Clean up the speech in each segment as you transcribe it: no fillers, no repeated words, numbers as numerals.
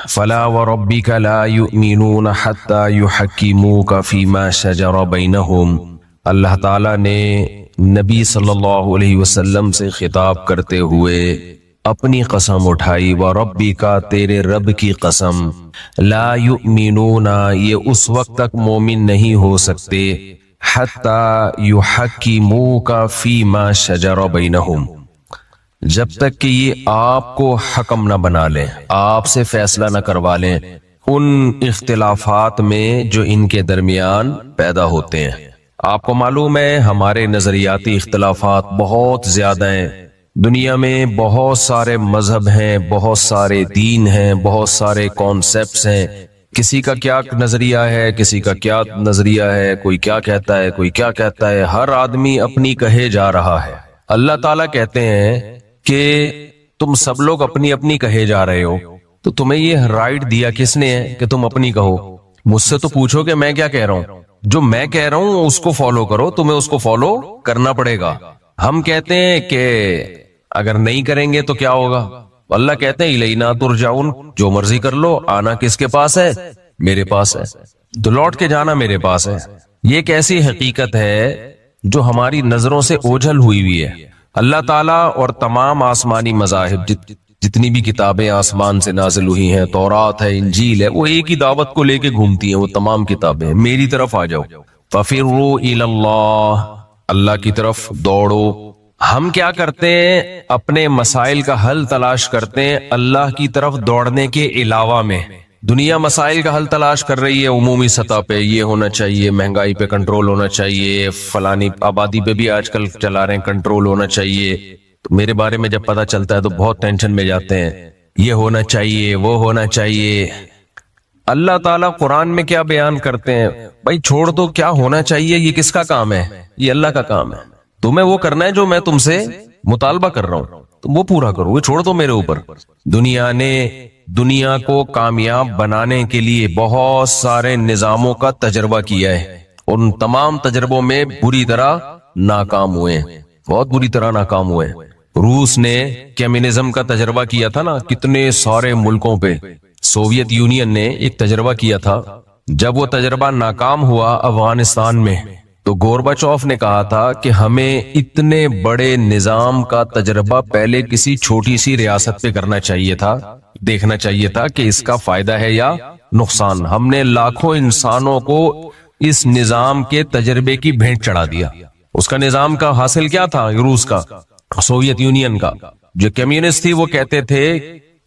فلا وربك لا يؤمنون حتى يحكموك فيما شجر بينهم. اللہ تعالیٰ نے نبی صلی اللہ علیہ وسلم سے خطاب کرتے ہوئے اپنی قسم اٹھائی، وَرَبِّكَ تیرے رب کی قسم، لا یؤمنون یہ اس وقت تک مومن نہیں ہو سکتے، حتی یحکموک فیما شجر بینہم جب تک کہ یہ آپ کو حکم نہ بنا لیں، آپ سے فیصلہ نہ کروا لیں ان اختلافات میں جو ان کے درمیان پیدا ہوتے ہیں۔ آپ کو معلوم ہے ہمارے نظریاتی اختلافات بہت زیادہ ہیں، دنیا میں بہت سارے مذہب ہیں، بہت سارے دین ہیں، بہت سارے کانسیپٹس ہیں، کسی کا کیا نظریہ ہے، کسی کا کیا نظریہ ہے، کوئی کیا کہتا ہے، کوئی کیا کہتا ہے، ہر آدمی اپنی کہے جا رہا ہے۔ اللہ تعالیٰ کہتے ہیں کہ تم سب لوگ اپنی اپنی کہے جا رہے ہو، تو تمہیں یہ رائٹ دیا کس نے ہے کہ تم اپنی کہو؟ مجھ سے تو پوچھو کہ میں کیا کہہ رہا ہوں، جو میں کہہ رہا ہوں اس کو فالو کرو، تمہیں اس کو فالو کرنا پڑے گا۔ ہم کہتے ہیں کہ اگر نہیں کریں گے تو کیا ہوگا؟ اللہ کہتے ہیں الینا ترجعون، جو مرضی کر لو، آنا کس کے پاس ہے؟ میرے پاس ہے، تو لوٹ کے جانا میرے پاس ہے۔ یہ ایک ایسی حقیقت ہے جو ہماری نظروں سے اوجھل ہوئی ہے۔ اللہ تعالیٰ اور تمام آسمانی مذاہب جتنی بھی کتابیں آسمان سے نازل ہوئی ہیں، تورات ہے، انجیل ہے، وہ ایک ہی دعوت کو لے کے گھومتی ہیں، وہ تمام کتابیں میری طرف آ جاؤ، فَفِرُّوا إِلَى اللَّهِ، اللہ کی طرف دوڑو۔ ہم کیا کرتے ہیں؟ اپنے مسائل کا حل تلاش کرتے ہیں اللہ کی طرف دوڑنے کے علاوہ میں۔ دنیا مسائل کا حل تلاش کر رہی ہے عمومی سطح پہ، یہ ہونا چاہیے، مہنگائی پہ کنٹرول ہونا چاہیے، فلانی آبادی پہ بھی آج کل چلا رہے ہیں کنٹرول ہونا چاہیے۔ تو میرے بارے میں جب پتہ چلتا ہے تو بہت ٹینشن میں جاتے ہیں، یہ ہونا چاہیے، وہ ہونا چاہیے۔ اللہ تعالیٰ قرآن میں کیا بیان کرتے ہیں؟ بھائی چھوڑ دو، کیا ہونا چاہیے یہ کس کا کام ہے؟ یہ اللہ کا کام ہے۔ تمہیں وہ کرنا ہے جو میں تم سے مطالبہ کر رہا ہوں، تم وہ پورا کرو، وہ چھوڑ دو میرے اوپر۔ دنیا نے دنیا کو کامیاب بنانے کے لیے بہت سارے نظاموں کا تجربہ کیا ہے، ان تمام تجربوں میں بری طرح ناکام ہوئے ہیں، بہت بری طرح ناکام ہوئے ہیں۔ روس نے کمیونزم کا تجربہ کیا تھا نا کتنے سارے ملکوں پہ، سوویت یونین نے ایک تجربہ کیا تھا، جب وہ تجربہ ناکام ہوا افغانستان میں تو گورباچوف نے کہا تھا کہ ہمیں اتنے بڑے نظام کا تجربہ پہلے کسی چھوٹی سی ریاست پہ کرنا چاہیے تھا، دیکھنا چاہیے تھا کہ اس کا فائدہ ہے یا نقصان۔ ہم نے لاکھوں انسانوں کو اس نظام کے تجربے کی بھینٹ چڑھا دیا۔ اس کا نظام کا حاصل کیا تھا؟ روس کا، سوویت یونین کا۔ جو کمیونسٹ تھی وہ کہتے تھے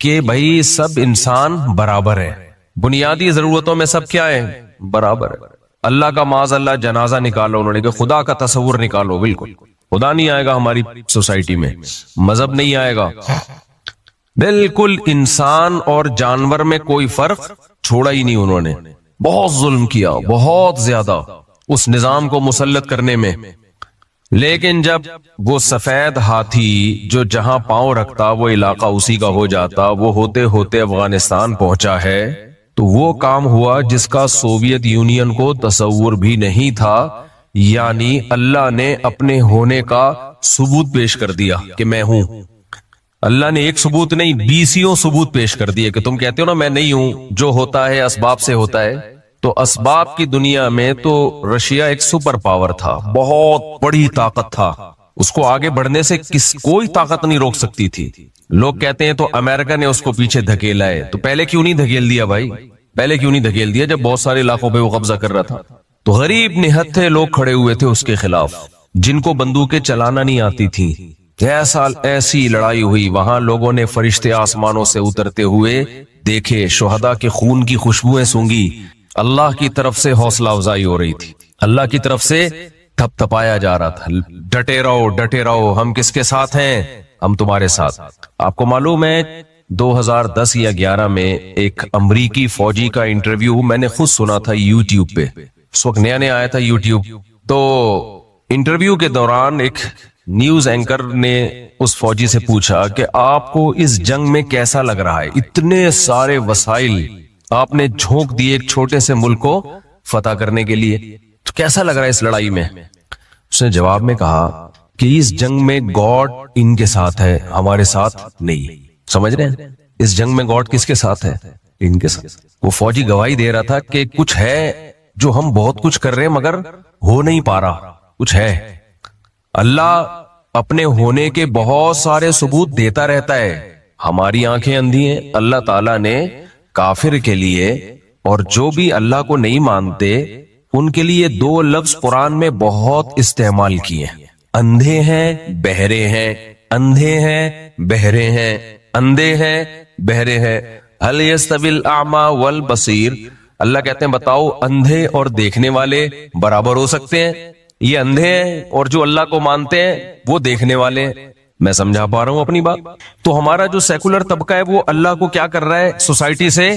کہ بھائی سب انسان برابر ہے، بنیادی ضرورتوں میں سب کیا ہے؟ برابر ہے۔ اللہ کا معاذ اللہ جنازہ نکالو، انہوں نے کہ خدا کا تصور نکالو، بالکل خدا نہیں آئے گا ہماری سوسائٹی میں، مذہب نہیں آئے گا، بالکل انسان اور جانور میں کوئی فرق چھوڑا ہی نہیں۔ انہوں نے بہت ظلم کیا، بہت زیادہ اس نظام کو مسلط کرنے میں۔ لیکن جب وہ سفید ہاتھی جو جہاں پاؤں رکھتا وہ علاقہ اسی کا ہو جاتا، وہ ہوتے ہوتے افغانستان پہنچا ہے، تو وہ کام ہوا جس کا سوویت یونین کو تصور بھی نہیں تھا، یعنی اللہ نے اپنے ہونے کا ثبوت پیش کر دیا کہ میں ہوں۔ اللہ نے ایک ثبوت نہیں، بیسیوں ثبوت پیش کر دیے کہ تم کہتے ہو نا میں نہیں ہوں، جو ہوتا ہے اسباب سے ہوتا ہے۔ تو اسباب کی دنیا میں تو رشیا ایک سپر پاور تھا، بہت بڑی طاقت تھا، اس کو آگے بڑھنے سے کوئی طاقت نہیں روک سکتی تھی۔ لوگ کہتے ہیں تو امریکہ نے اس کو پیچھے دھکیلا ہے، تو پہلے کیوں نہیں دھکیل دیا بھائی؟ پہلے کیوں نہیں دھکیل دیا جب بہت سارے علاقوں پہ وہ قبضہ کر رہا تھا؟ تو غریب نہتھے لوگ کھڑے ہوئے تھے اس کے خلاف، جن کو بندوقیں چلانا نہیں آتی تھی۔ ایسی لڑائی ہوئی، وہاں لوگوں نے فرشتے آسمانوں سے اترتے ہوئے دیکھے، شہداء کے خون کی خوشبوئیں سونگی، اللہ کی طرف سے حوصلہ افزائی ہو رہی تھی، اللہ کی طرف سے تھپ تھپایا جا رہا تھا، ڈٹے رہو ڈٹے رہو، ہم کس کے ساتھ ہیں؟ ہم تمہارے ساتھ۔ آپ کو معلوم ہے 2010 یا 11 میں ایک امریکی فوجی کا انٹرویو میں نے خود سنا تھا یوٹیوب پہ، اس وقت نیا نیا آیا تھا یوٹیوب۔ تو انٹرویو کے دوران ایک نیوز اینکر نے اس فوجی سے پوچھا کہ آپ کو اس جنگ میں کیسا لگ رہا ہے؟ اتنے سارے وسائل آپ نے جھونک دیے ایک چھوٹے سے ملک کو فتح کرنے کے لیے، تو کیسا لگ رہا ہے اس لڑائی میں؟ اس نے جواب میں کہا کہ اس جنگ میں گاڈ ان کے ساتھ ہے، ہمارے ساتھ نہیں۔ سمجھ رہے ہیں اس جنگ میں گاڈ کس کے ساتھ ہے؟ ان کے ساتھ وہ فوجی گواہی دے رہا تھا کہ کچھ ہے جو ہم بہت کچھ کر رہے ہیں مگر ہو نہیں پا رہا، کچھ ہے۔ اللہ اپنے ہونے کے بہت سارے ثبوت دیتا رہتا ہے، ہماری آنکھیں اندھی ہیں۔ اللہ تعالیٰ نے کافر کے لیے اور جو بھی اللہ کو نہیں مانتے ان کے لیے دو لفظ قرآن میں بہت استعمال کیے ہیں، اندھے ہیں بہرے ہیں، اندھے ہیں بہرے ہیں، اندھے ہیں بہرے ہیں۔ هل يستوي الاعمى والبصیر، اللہ کہتے ہیں بتاؤ اندھے اور دیکھنے والے برابر ہو سکتے ہیں؟ یہ اندھے ہیں اور جو اللہ کو مانتے ہیں وہ دیکھنے والے ہیں۔ میں سمجھا پا رہا ہوں اپنی بات؟ تو ہمارا جو سیکولر طبقہ ہے وہ اللہ کو کیا کر رہا ہے؟ سوسائٹی سے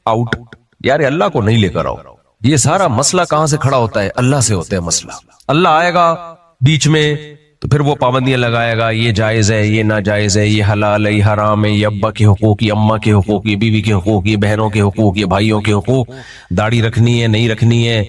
آؤٹ۔ یار اللہ کو نہیں لے کر آؤ۔ یہ سارا مسئلہ کہاں سے کھڑا ہوتا ہے؟ اللہ سے ہوتا ہے مسئلہ۔ اللہ آئے گا بیچ میں تو پھر وہ پابندیاں لگائے گا، یہ جائز ہے، یہ ناجائز ہے، یہ حلال ہے، یہ حرام ہے، یہ ابا کے حقوق، یہ اماں کے حقوق، یہ بیوی کے حقوق، یہ بہنوں کے حقوق، یہ بھائیوں کے حقوق، داڑھی رکھنی ہے نہیں رکھنی ہے،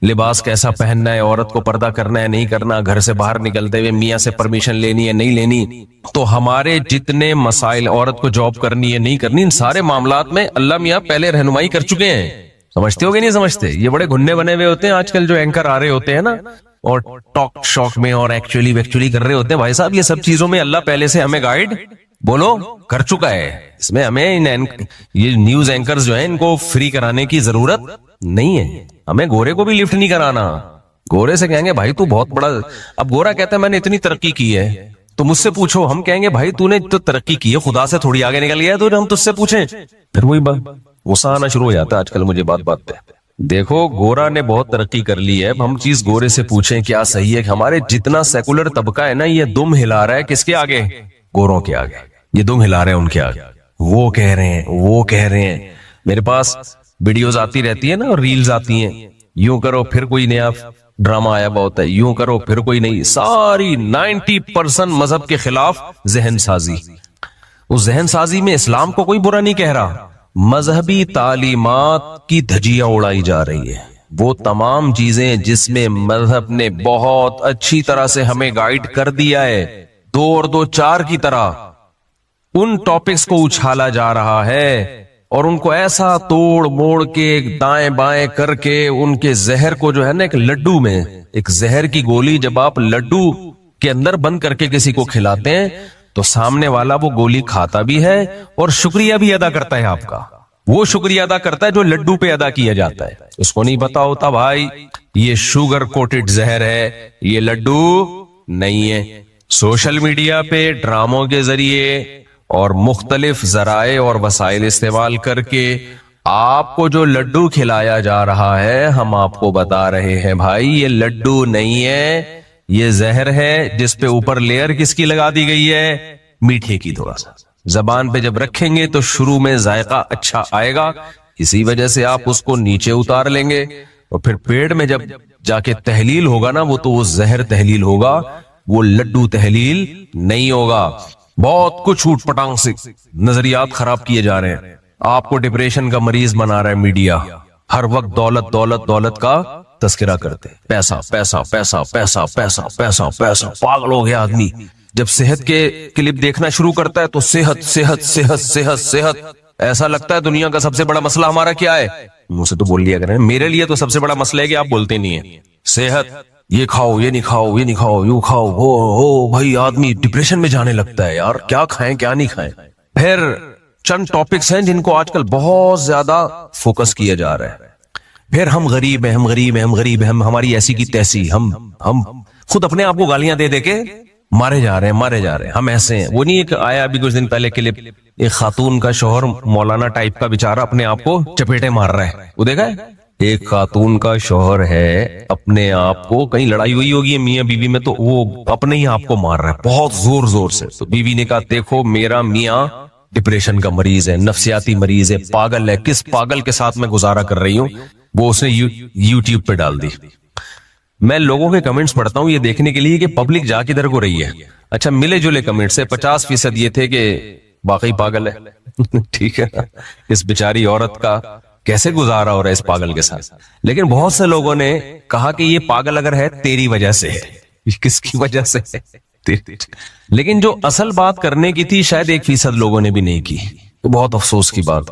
لباس کیسا پہننا ہے، عورت کو پردہ کرنا ہے نہیں کرنا، گھر سے باہر نکلتے ہوئے میاں سے پرمیشن لینی ہے نہیں لینی۔ تو ہمارے جتنے مسائل، عورت کو جاب کرنی ہے نہیں کرنی، ان سارے معاملات میں اللہ میاں پہلے رہنمائی کر چکے ہیں۔ سمجھتے ہو کہ نہیں سمجھتے؟ یہ بڑے گھننے بنے ہوئے ہوتے ہیں آج کل جو اینکر آ رہے ہوتے ہیں نا، اور ٹاک شاک میں اور ایکچولی کر رہے ہوتے ہیں۔ بھائی صاحب یہ سب چیزوں میں اللہ پہلے سے ہمیں گائیڈ بولو کر چکا ہے، اس میں ہمیں یہ نیوز اینکرز جو ہیں ان کو فری کرانے کی ضرورت نہیں ہے۔ ہمیں گورے کو بھی لفٹ نہیں کرانا۔ گورے سے کہیں گے بھائی تو بہت بڑا، اب گورا کہتا ہے میں نے اتنی ترقی کی ہے، تو مجھ سے پوچھو، ہم کہیں گے بھائی تو نے تو ترقی کی ہے، خدا سے تھوڑی آگے نکل گیا تو ہم تجھ سے پوچھیں؟ پھر وہی بات غصہ آنا شروع ہو جاتا ہے آج کل مجھے بات پہ۔ دیکھو گورا نے بہت ترقی کر لی ہے، ہم چیز گورے سے پوچھیں کیا صحیح ہے؟ کہ ہمارے جتنا سیکولر طبقہ ہے نا یہ دم ہلا رہا ہے کس کے آگے؟ گوروں کے آگے۔ یہ دم ہلا رہے ہیں ان کے آگے، وہ کہہ رہے ہیں وہ کہہ رہے ہیں۔ میرے پاس ویڈیوز آتی رہتی ہے نا اور ریلز آتی ہیں، یوں کرو پھر کوئی نیا ڈرامہ آیا ہوا ہوتا ہے، یوں کرو پھر کوئی نہیں، ساری 90% مذہب کے خلاف ذہن سازی۔ اس ذہن سازی میں اسلام کو کوئی برا نہیں کہہ رہا، مذہبی تعلیمات کی دھجیاں اڑائی جا رہی ہے، وہ تمام چیزیں جس میں مذہب نے بہت اچھی طرح سے ہمیں گائیڈ کر دیا ہے، 2 اور 2 4 کی طرح، ان ٹاپکس کو اچھالا جا رہا ہے اور ان کو ایسا توڑ موڑ کے دائیں بائیں کر کے ان کے زہر کو جو ہے نا ایک لڈو میں، ایک زہر کی گولی جب آپ لڈو کے اندر بند کر کے کسی کو کھلاتے ہیں تو سامنے والا وہ گولی کھاتا بھی ہے اور شکریہ بھی ادا کرتا ہے، آپ کا وہ شکریہ ادا کرتا ہے جو لڈو پہ ادا کیا جاتا ہے۔ اس کو نہیں پتا ہوتا بھائی یہ شوگر کوٹڈ زہر ہے، یہ لڈو نہیں ہے۔ سوشل میڈیا پہ ڈراموں کے ذریعے اور مختلف ذرائع اور وسائل استعمال کر کے آپ کو جو لڈو کھلایا جا رہا ہے، ہم آپ کو بتا رہے ہیں بھائی یہ لڈو نہیں ہے، یہ زہر ہے جس پہ اوپر لیئر کس کی لگا دی گئی ہے؟ میٹھے کی۔ تھوڑا سا زبان پہ جب رکھیں گے تو شروع میں ذائقہ اچھا آئے گا، اسی وجہ سے آپ اس کو نیچے اتار لیں گے اور پھر پیٹ میں جب جا کے تحلیل ہوگا نا وہ تو وہ زہر تحلیل ہوگا، وہ لڈو تحلیل نہیں ہوگا۔ بہت کچھ اوٹ پٹانگ سے نظریات خراب کیے جا رہے ہیں، آپ کو ڈپریشن کا مریض بنا رہا ہے میڈیا، ہر وقت دولت دولت دولت کا تذکرہ کرتے، پیسہ پیسہ پیسہ پیسہ پیسہ پیسہ پیسہ، پاگل ہو گیا آدمی۔ جب صحت کے کلپ دیکھنا شروع کرتا ہے تو صحت صحت صحت صحت صحت، ایسا لگتا ہے دنیا کا سب سے بڑا مسئلہ ہمارا کیا ہے؟ منہ سے تو بول لیا کریں، میرے لیے تو سب سے بڑا مسئلہ ہے کہ آپ بولتے نہیں ہیں۔ صحت، یہ کھاؤ یہ نہیں کھاؤ، یہ نہیں کھاؤ یوں کھاؤ، ہو بھائی آدمی ڈپریشن میں جانے لگتا ہے، یار کیا کھائیں کیا نہیں کھائیں۔ پھر چند ٹاپکس ہیں جن کو آج کل بہت زیادہ فوکس کیا جا رہا ہے، پھر ہم غریب ہیں ہم غریب ہیں ہم غریب ہیں، ہماری ایسی کی تیسی، ہم خود اپنے آپ کو گالیاں دے دے کے مارے جا رہے ہیں، ہم ایسے ہیں۔ وہ نہیں ایک آیا ابھی کچھ دن پہلے کلپ، ایک خاتون کا شوہر مولانا ٹائپ کا بیچارہ اپنے آپ کو چپیٹے مار رہا ہے، وہ دیکھا ہے؟ ایک خاتون کا شوہر ہے اپنے آپ کو، کہیں لڑائی ہوئی ہوگی میاں بیوی میں، تو وہ اپنے ہی آپ کو مار رہا ہے بہت زور زور سے۔ تو بیوی نے کہا دیکھو میرا میاں ڈپریشن کا مریض ہے، نفسیاتی مریض ہے، پاگل ہے، کس پاگل کے ساتھ میں گزارا کر رہی ہوں، وہ اس نے یوٹیوب پہ ڈال دی۔ میں لوگوں کے کمنٹس پڑھتا ہوں یہ دیکھنے کے لیے کہ پبلک جا کدھر کو رہی ہے۔ اچھا ملے جلے کمنٹ سے 50% یہ تھے کہ واقعی پاگل ہے ٹھیک ہے، اس بیچاری عورت کا کیسے گزارا ہو رہا ہے اس پاگل کے ساتھ۔ لیکن بہت سے لوگوں نے کہا کہ یہ پاگل اگر ہے تیری وجہ سے ہے۔ کس کی وجہ سے؟ لیکن جو اصل بات کرنے کی تھی شاید 1% لوگوں نے بھی نہیں کی، تو بہت افسوس کی بات۔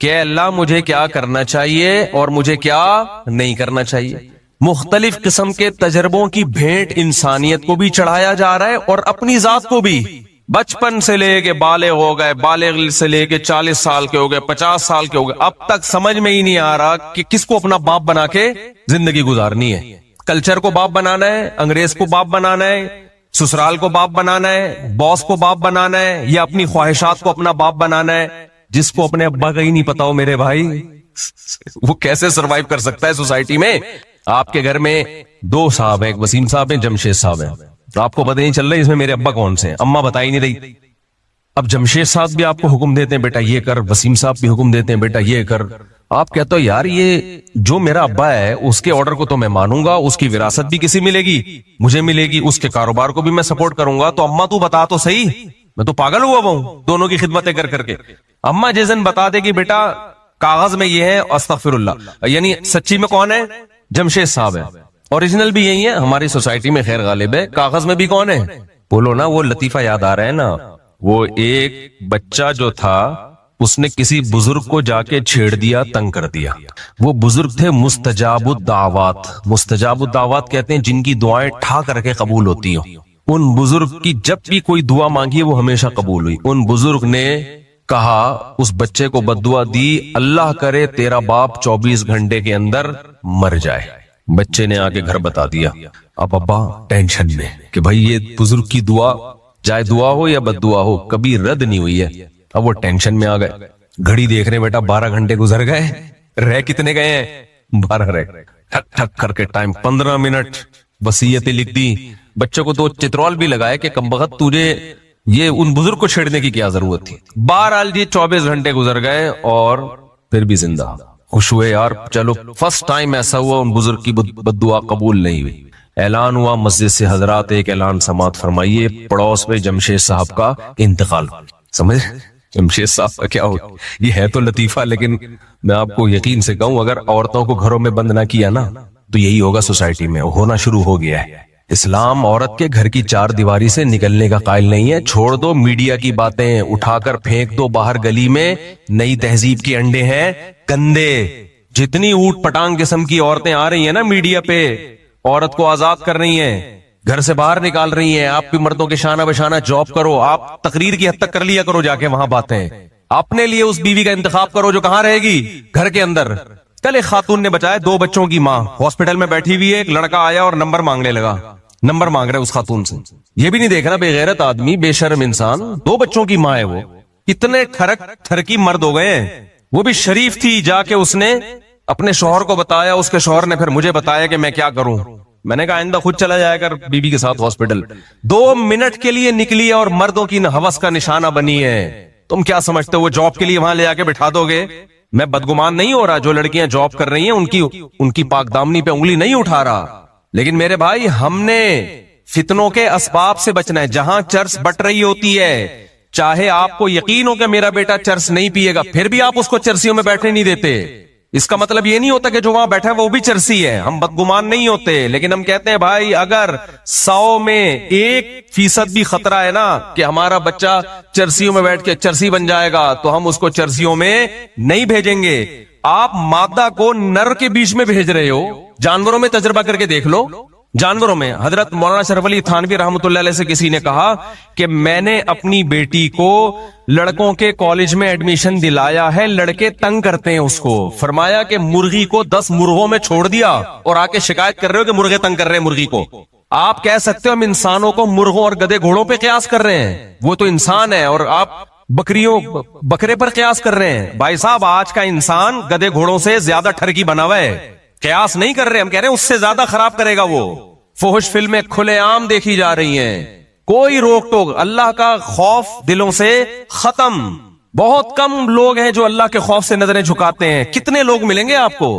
کہ اللہ مجھے کیا کرنا چاہیے اور مجھے کیا نہیں کرنا چاہیے. مختلف قسم کے تجربوں کی بھیٹ انسانیت کو بھی چڑھایا جا رہا ہے اور اپنی ذات کو بھی. بچپن سے لے کے بالغ ہو گئے, بالغ سے لے کے 40 سال کے ہو گئے, 50 سال کے ہو گئے, اب تک سمجھ میں ہی نہیں آ رہا کہ کس کو اپنا باپ بنا کے زندگی گزارنی ہے. کلچر کو باپ بنانا ہے, انگریز کو باپ بنانا ہے, سسرال کو باپ بنانا ہے, باس کو باپ بنانا ہے, یا اپنی خواہشات کو اپنا باپ بنانا ہے. جس کو اپنے ابا کا ہی نہیں پتا ہو میرے بھائی, وہ کیسے سروائیو کر سکتا ہے سوسائٹی میں. آپ کے گھر میں 2 صاحب ہیں, ایک وسیم صاحب ہیں, جمشید صاحب ہیں. آپ کو پتہ نہیں چل رہا اس میں میرے ابا کون سے ہیں, اماں بتا ہی نہیں رہی. اب جمشید صاحب بھی آپ کو حکم دیتے ہیں بیٹا یہ کر, وسیم صاحب بھی حکم دیتے ہیں بیٹا یہ کر. آپ کہتے ہو یار یہ جو میرا ابا ہے اس کے آرڈر کو تو میں مانوں گا, اس کی وراثت بھی کسی ملے گی, مجھے ملے گی, اس کے کاروبار کو بھی میں سپورٹ کروں گا. تو اماں تو بتا تو صحیح, میں تو پاگل ہوا ہوں دونوں کی خدمتیں کر کر کے. اماں جس دن بتا دے گی بیٹا کاغذ میں یہ ہے, استغفر اللہ, یعنی سچی میں کون ہے, جمشید صاحب ہے. اوریجنل بھی یہی ہے ہماری سوسائٹی میں, خیر غالب ہے. کاغذ میں بھی کون ہے, بولو نا. وہ لطیفہ یاد آ رہا ہے نا, وہ ایک بچہ جو تھا اس نے کسی بزرگ کو جا کے چھیڑ دیا, تنگ کر دیا. وہ بزرگ تھے مستجاب الدعوات. مستجاب الدعوات کہتے ہیں جن کی دعائیں ٹھا کر کے قبول ہوتی ہوں. ان بزرگ کی جب بھی کوئی دعا مانگی وہ ہمیشہ قبول ہوئی. ان بزرگ نے کہا, اس بچے کو بددعا دی, اللہ کرے تیرا باپ 24 گھنٹے کے اندر مر جائے. بچے نے آگے گھر بتا دیا. اب ابا ٹینشن میں کہ بھائی یہ بزرگ کی دعا, چاہے دعا ہو یا بد دعا ہو, کبھی رد نہیں ہوئی ہے. اب وہ ٹینشن میں آ گئے. گھڑی دیکھ رہے بیٹا 12 گھنٹے گزر گئے, رہ کتنے گئے ہیں, 12 رہ. ٹھک ٹھک کر کے ٹائم 15 منٹ, وصیتیں لکھ دی. بچوں کو تو چترول بھی لگائے کہ کمبخت تجھے یہ ان بزرگ کو چھیڑنے کی کیا ضرورت تھی. بہرحال جی 24 گھنٹے گزر گئے اور پھر بھی زندہ. خوش ہوئے یار, چلو فرسٹ ٹائم ایسا ہوا ان بزرگ کی بد دعا قبول نہیں ہوئی. اعلان ہوا مسجد سے, حضرات ایک اعلان سماعت فرمائیے, پڑوس میں جمشید صاحب کا انتقال. سمجھ جمشید صاحب کا کیا ہو, یہ ہے تو لطیفہ, لیکن میں آپ کو یقین سے کہوں اگر عورتوں کو گھروں میں بند نہ کیا نا تو یہی ہوگا سوسائٹی میں, ہونا شروع ہو گیا ہے. اسلام عورت کے گھر کی 4 دیواری سے نکلنے کا قائل نہیں ہے. چھوڑ دو میڈیا کی باتیں, اٹھا کر پھینک دو باہر گلی میں. نئی تہذیب کے انڈے ہیں گندے. جتنی اوٹ پٹانگ قسم کی عورتیں آ رہی ہیں نا میڈیا پہ, عورت کو آزاد کر رہی ہیں, گھر سے باہر نکال رہی ہیں. آپ بھی مردوں کے شانہ بشانہ جاب کرو, آپ تقریر کی حد تک کر لیا کرو جا کے وہاں باتیں. اپنے لیے اس بیوی کا انتخاب کرو جو کہاں رہے گی, گھر کے اندر. کل ایک خاتون نے بچایا 2 بچوں کی ماں, ہاسپٹل میں بیٹھی ہوئی ہے, ایک لڑکا آیا اور نمبر مانگنے لگا. نمبر مانگ رہے اس خاتون سے. یہ بھی نہیں دیکھ رہا بے غیرت آدمی, بے شرم انسان, 2 بچوں کی ماں ہے وہ. اتنے تھرکی مرد ہو گئے ہیں. وہ بھی شریف تھی, جا کے اس نے اپنے شوہر کو بتایا, اس کے شوہر نے پھر مجھے بتایا کہ میں کیا کروں. میں نے کہا آئندہ خود چلا جایا کر بیوی کے ساتھ ہاسپٹل. 2 منٹ کے لیے نکلی ہے اور مردوں کی ہوس کا نشانہ بنی ہے. تم کیا سمجھتے ہو وہ جاب کے لیے وہاں لے جا کے بٹھا دو گے؟ میں بدگمان نہیں ہو رہا, جو لڑکیاں جاب کر رہی ہیں ان کی پاک دامنی پہ انگلی نہیں اٹھا رہا, لیکن میرے بھائی ہم نے فتنوں کے اسباب سے بچنا ہے. جہاں چرس بٹ رہی ہوتی ہے, چاہے آپ کو یقین ہو کہ میرا بیٹا چرس نہیں پیے گا, پھر بھی آپ اس کو چرسیوں میں بیٹھنے نہیں دیتے. اس کا مطلب یہ نہیں ہوتا کہ جو وہاں بیٹھا ہے وہ بھی چرسی ہے. ہم بدگمان نہیں ہوتے, لیکن ہم کہتے ہیں بھائی اگر 100 میں 1% بھی خطرہ ہے نا کہ ہمارا بچہ چرسیوں میں بیٹھ کے چرسی بن جائے گا, تو ہم اس کو چرسیوں میں نہیں بھیجیں گے. آپ مادہ کو نر کے بیچ میں بھیج رہے ہو. جانوروں میں تجربہ کر کے دیکھ لو. جانوروں میں حضرت مولانا شرف علی تھانوی رحمۃ اللہ علیہ سے کسی نے کہا کہ میں نے اپنی بیٹی کو لڑکوں کے کالج میں ایڈمیشن دلایا ہے, لڑکے تنگ کرتے ہیں اس کو. فرمایا کہ مرغی کو 10 مرغوں میں چھوڑ دیا اور آ کے شکایت کر رہے ہو کہ مرغے تنگ کر رہے ہیں مرغی کو. آپ کہہ سکتے ہو ہم انسانوں کو مرغوں اور گدے گھوڑوں پہ قیاس کر رہے ہیں, وہ تو انسان ہے, اور آپ بکرے پر قیاس کر رہے ہیں. بھائی صاحب آج کا انسان گدے گھوڑوں سے زیادہ ٹھرکی بنا ہوا ہے. قیاس نہیں کر رہے, ہم کہہ رہے ہیں اس سے زیادہ خراب کرے گا وہ. فحش فلمیں کھلے عام دیکھی جا رہی ہیں, کوئی روک ٹوک. اللہ کا خوف دلوں سے ختم. بہت کم لوگ ہیں جو اللہ کے خوف سے نظریں جھکاتے ہیں. کتنے لوگ ملیں گے آپ کو؟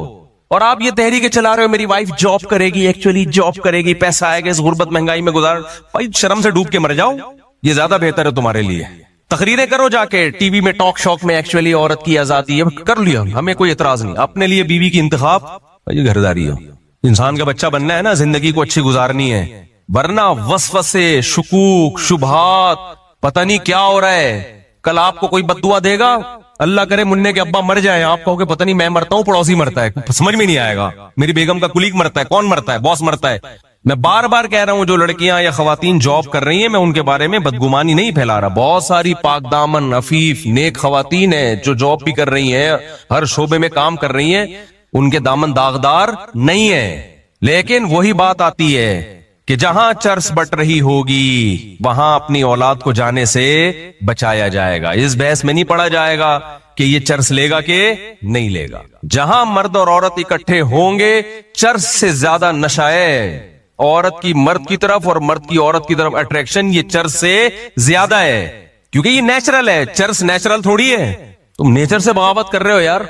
اور آپ یہ تحریکیں چلا رہے ہو میری وائف جاب کرے گی, ایکچولی جاب کرے گی, پیسہ آئے گا, اس غربت مہنگائی میں گزار. بھائی شرم سے ڈوب کے مر جاؤ, یہ زیادہ بہتر ہے تمہارے لیے. تقریریں کرو جا کے ٹی وی میں, ٹاک شوک میں, ایکچولی عورت کی آزادی ہے, کر لیا, ہمیں کوئی اعتراض نہیں. اپنے لیے بیوی کی انتخاب, یہ گھرداری ہو. انسان کا بچہ بننا ہے نا, زندگی کو اچھی گزارنی ہے, ورنہ وسوسے, شکوک, شبہات, پتہ نہیں کیا ہو رہا ہے. کل آپ کو کوئی بد دعا دے گا, اللہ کرے منع کے ابا مر جائے, آپ کہو کہ پتہ نہیں میں مرتا ہوں پڑوسی مرتا ہے, سمجھ میں نہیں آئے گا. میری بیگم کا کلیگ مرتا ہے, کون مرتا ہے, باس مرتا ہے. میں بار بار کہہ رہا ہوں جو لڑکیاں یا خواتین جاب کر رہی ہیں, میں ان کے بارے میں بدگمانی نہیں پھیلا رہا. بہت ساری پاک دامن عفیف نیک خواتین ہیں جو جاب بھی کر رہی ہیں, ہر شعبے میں کام کر رہی ہیں, ان کے دامن داغدار نہیں ہے. لیکن وہی بات آتی ہے کہ جہاں چرس بٹ رہی ہوگی وہاں اپنی اولاد کو جانے سے بچایا جائے گا. اس بحث میں نہیں پڑا جائے گا کہ یہ چرس لے گا کہ نہیں لے گا. جہاں مرد اور عورت اکٹھے ہوں گے چرس سے زیادہ نشہ ہے. عورت کی مرد کی طرف اور مرد کی عورت کی طرف اٹریکشن یہ چرس سے زیادہ ہے, کیونکہ یہ نیچرل ہے. چرس نیچرل تھوڑی ہے. تم نیچر سے بغاوت کر رہے ہو یار.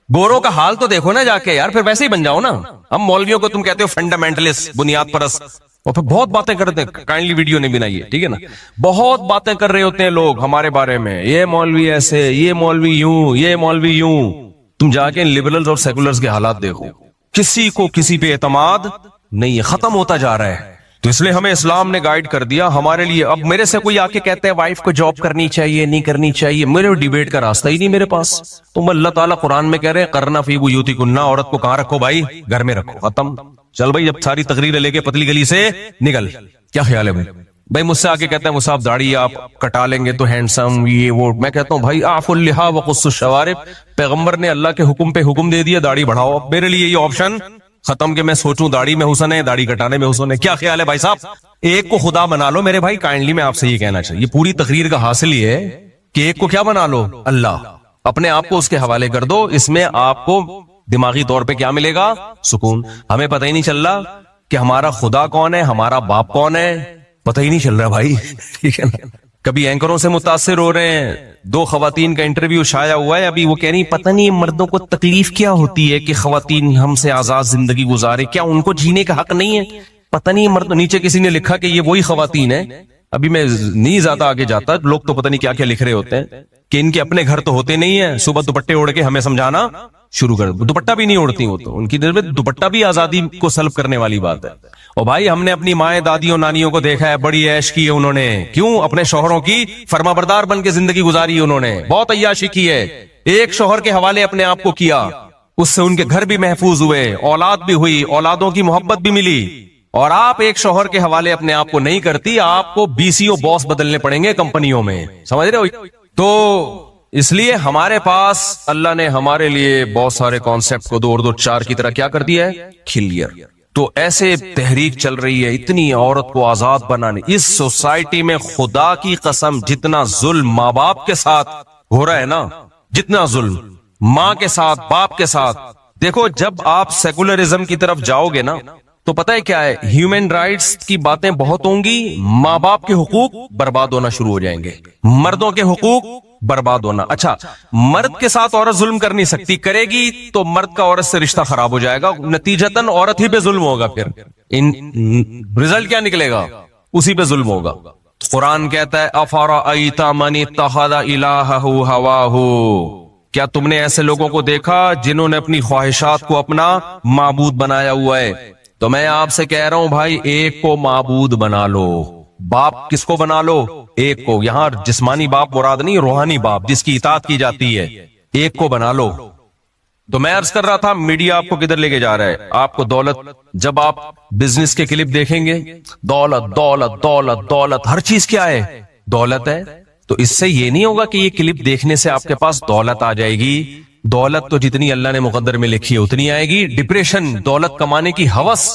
گوروں کا حال تو دیکھو نا جا کے یار, پھر ویسے ہی بن جاؤ نا. ہم مولویوں کو تم کہتے ہو فنڈامنٹلسٹ, بنیاد پرست, اور پھر بہت باتیں کرتے ہیں. کائنڈلی ویڈیو نہیں بنائیے, ٹھیک ہے نا. بہت باتیں کر رہے ہوتے ہیں لوگ ہمارے بارے میں, یہ مولوی ایسے, یہ مولوی یوں, یہ مولوی یوں. تم جا کے لبرلز اور سیکولرز کے حالات دیکھو, کسی کو کسی پہ اعتماد نہیں ہے, ختم ہوتا جا رہا ہے. تو اس لیے ہمیں اسلام نے گائیڈ کر دیا ہمارے لیے. اب میرے سے کوئی آ کے کہتے ہیں وائف کو جاب کرنی چاہیے نہیں کرنی چاہیے, میرے ڈیبیٹ کا راستہ ہی نہیں میرے پاس. تم اللہ تعالیٰ قرآن میں کہہ رہے ہیں کرنا فی بیوتکن, عورت کو کہاں رکھو بھائی, گھر میں رکھو, ختم. چل بھائی اب ساری تقریر لے کے پتلی گلی سے نکل. کیا خیال ہے بھائی مجھ سے آ کے کہتے ہیں مصعب داڑھی آپ کٹا لیں گے تو ہینڈسم یہ وہ. میں کہتا ہوں بھائی اعفوا اللحا وقصوا الشوارب, پیغمبر نے اللہ کے حکم پہ حکم دے دیا داڑھی بڑھاؤ. اب میرے لیے یہ آپشن ختم کہ میں سوچوں داڑھی میں حسن ہے داڑھی کٹانے میں حسن ہے. کیا خیال ہے بھائی صاحب, ایک کو خدا بنا لو میرے بھائی. کائنڈلی میں آپ سے یہ کہنا چاہیے, پوری تقریر کا حاصل یہ ہے کہ ایک کو کیا بنا لو, اللہ. اپنے آپ کو اس کے حوالے کر دو, اس میں آپ کو دماغی طور پہ کیا ملے گا, سکون. ہمیں پتہ ہی نہیں چل رہا کہ ہمارا خدا کون ہے, ہمارا باپ کون ہے, پتہ ہی نہیں چل رہا بھائی, ٹھیک ہے نا. کبھی اینکروں سے متاثر ہو رہے ہیں. 2 خواتین کا انٹرویو شائع ہوا ہے ابھی, وہ کہہ رہی پتہ نہیں مردوں کو تکلیف کیا ہوتی ہے کہ خواتین ہم سے آزاد زندگی گزارے, کیا ان کو جینے کا حق نہیں ہے, پتہ نہیں مرد. نیچے کسی نے لکھا کہ یہ وہی خواتین ہیں, ابھی میں نہیں زیادہ آگے جاتا, لوگ تو پتہ نہیں کیا کیا لکھ رہے ہوتے ہیں کہ ان کے اپنے گھر تو ہوتے نہیں ہیں, صبح دوپٹے اوڑھ کے ہمیں سمجھانا شروع کر. دوپٹہ بھی نہیں اوڑھتی وہ تو, ان کی نظر میں دوپٹہ بھی آزادی کو سلب کرنے والی بات ہے. اور بھائی ہم نے اپنی مائیں دادیوں نانیوں کو دیکھا ہے, بڑی عیش کی ہے انہوں نے, کیوں, اپنے شوہروں کی فرما بردار بن کے زندگی گزاری ہے انہوں نے, بہت عیاشی کی ہے, ایک شوہر کے حوالے اپنے آپ کو کیا, اس سے ان کے گھر بھی محفوظ ہوئے, اولاد بھی ہوئی, اولادوں کی محبت بھی ملی. اور آپ ایک شوہر کے حوالے اپنے آپ کو نہیں کرتی, آپ کو BCO باس بدلنے پڑیں گے کمپنیوں میں, سمجھ رہے ہو. تو اس لیے ہمارے پاس اللہ نے ہمارے لیے بہت سارے کانسیپٹ کو 2 اور 2 4 کی طرح کیا کر دیا ہے, کلیئر. تو ایسے تحریک چل رہی ہے اتنی عورت کو آزاد بنانے. اس سوسائٹی میں خدا کی قسم جتنا ظلم ماں باپ کے ساتھ ہو رہا ہے نا, جتنا ظلم ماں کے ساتھ باپ کے ساتھ, دیکھو جب آپ سیکولرزم کی طرف جاؤ گے نا تو پتہ ہے کیا ہے, ہیومن رائٹس کی باتیں بہت ہوں گی, ماں باپ کے حقوق برباد ہونا شروع ہو جائیں گے, مردوں کے حقوق برباد ہونا. اچھا مرد کے ساتھ عورت ظلم کر نہیں سکتی, کرے گی تو مرد کا عورت سے رشتہ خراب ہو جائے گا, نتیجتاً عورت ہی پہ ظلم ہوگا, پھر رزلٹ کیا نکلے گا, اسی پہ ظلم ہوگا. قرآن کہتا ہے افرأیت من اتخذ الہہ ہواہ, کیا تم نے ایسے لوگوں کو دیکھا جنہوں نے اپنی خواہشات کو اپنا معبود بنایا ہوا ہے. تو میں آپ سے کہہ رہا ہوں بھائی ایک کو معبود بنا لو. باپ کس کو بنا لو, ایک کو. یہاں جسمانی باپ مراد نہیں, روحانی باپ جس کی اطاعت کی جاتی ہے, ایک کو بنا لو. تو میں عرض کر رہا تھا میڈیا آپ کو کدھر لے کے جا رہا ہے, آپ کو دولت. جب آپ بزنس کے کلپ دیکھیں گے دولت دولت دولت دولت, ہر چیز کیا ہے, دولت ہے. تو اس سے یہ نہیں ہوگا کہ یہ کلپ دیکھنے سے آپ کے پاس دولت آ جائے گی. دولت تو جتنی اللہ نے مقدر میں لکھی ہے اتنی آئے گی. ڈپریشن, دولت کمانے کی ہوس,